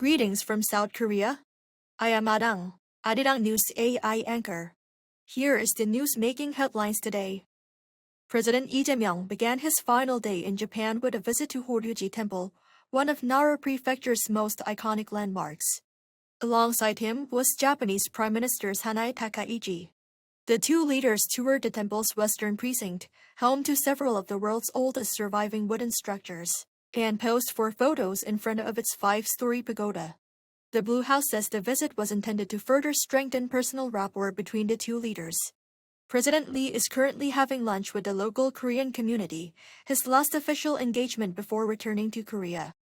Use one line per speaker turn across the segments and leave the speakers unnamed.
Greetings from South Korea. I am Arirang News AI anchor. Here is the news making headlines today. President Lee Jae-myung began his final day in Japan with a visit to Horyuji Temple, one of Nara Prefecture's most iconic landmarks. Alongside him was Japanese Prime Minister PM Takaichi. The two leaders toured the temple's western precinct, home to several of the world's oldest surviving wooden structures, and posed for photos in front of its 5-story pagoda. The Blue House says the visit was intended to further strengthen personal rapport between the two leaders. President Lee is currently having lunch with the local Korean community, his last official engagement before returning to Korea.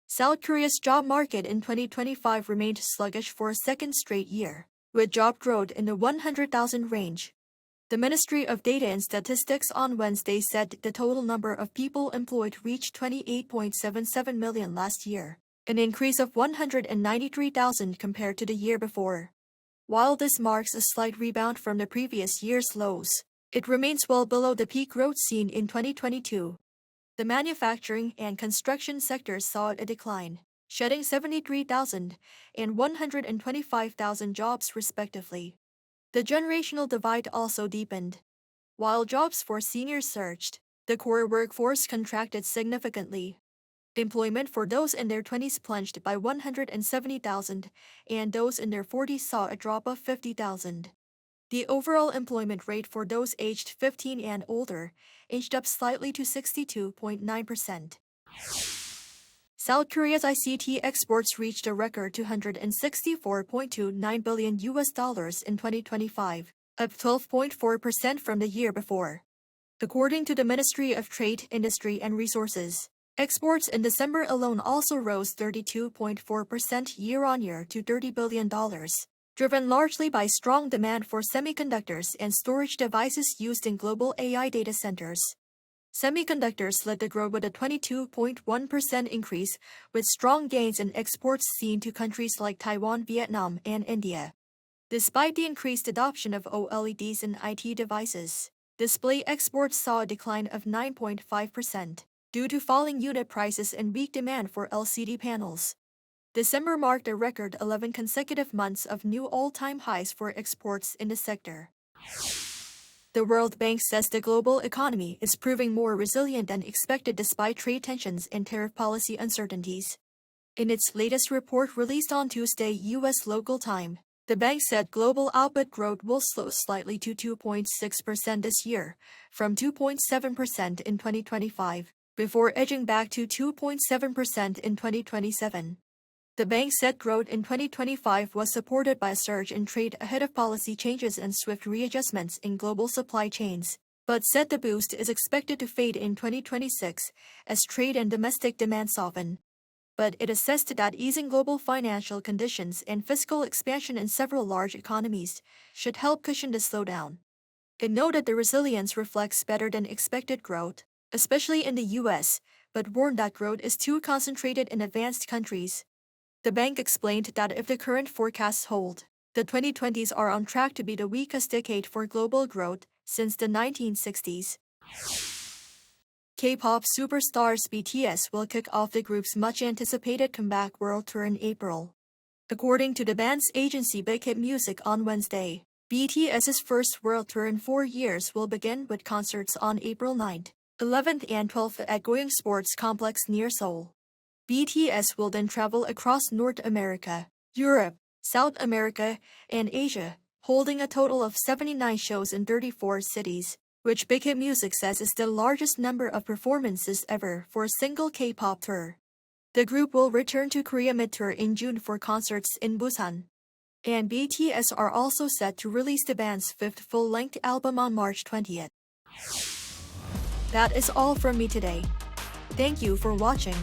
South Korea's job market in 2025 remained sluggish for a second straight year, with job growth in the 100,000 range. The Ministry of Data and Statistics on Wednesday said the total number of people employed reached 28.77 million last year, an increase of 193,000 compared to the year before. While this marks a slight rebound from the previous year's lows, it remains well below the peak growth seen in 2022. The manufacturing and construction sectors saw a decline, shedding 73,000 and 125,000 jobs respectively. The generational divide also deepened. While jobs for seniors surged, the core workforce contracted significantly. Employment for those in their 20s plunged by 170,000, and those in their 40s saw a drop of 50,000. The overall employment rate for those aged 15 and older inched up slightly to 62.9%. South Korea's ICT exports reached a record $264.29 billion in 2025, up 12.4% from the year before. According to the Ministry of Trade, Industry and Resources, exports in December alone also rose 32.4% year-on-year to $30 billion, driven largely by strong demand for semiconductors and storage devices used in global AI data centers. Semiconductors led the growth with a 22.1% increase, with strong gains in exports seen to countries like Taiwan, Vietnam, and India. Despite the increased adoption of OLEDs in IT devices, display exports saw a decline of 9.5% due to falling unit prices and weak demand for LCD panels. December marked a record 11 consecutive months of new all-time highs for exports in the sector. The World Bank says the global economy is proving more resilient than expected despite trade tensions and tariff policy uncertainties. In its latest report released on Tuesday U.S. local time, the bank said global output growth will slow slightly to 2.6% this year, from 2.7% in 2025, before edging back to 2.7% in 2027. The bank said growth in 2025 was supported by a surge in trade ahead of policy changes and swift readjustments in global supply chains, but said the boost is expected to fade in 2026 as trade and domestic demand soften. But it assessed that easing global financial conditions and fiscal expansion in several large economies should help cushion the slowdown. It noted the resilience reflects better than expected growth, especially in the U.S., but warned that growth is too concentrated in advanced countries. The bank explained that if the current forecasts hold, the 2020s are on track to be the weakest decade for global growth since the 1960s. K-pop superstars BTS will kick off the group's much-anticipated comeback world tour in April. According to the band's agency Big Hit Music on Wednesday, BTS's first world tour in 4 years will begin with concerts on April 9th, 11th and 12th at Goyang Sports Complex near Seoul. BTS will then travel across North America, Europe, South America, and Asia, holding a total of 79 shows in 34 cities, which Big Hit Music says is the largest number of performances ever for a single K-pop tour. The group will return to Korea mid-tour in June for concerts in Busan. And BTS are also set to release the band's 5th full-length album on March 20th. That is all from me today. Thank you for watching.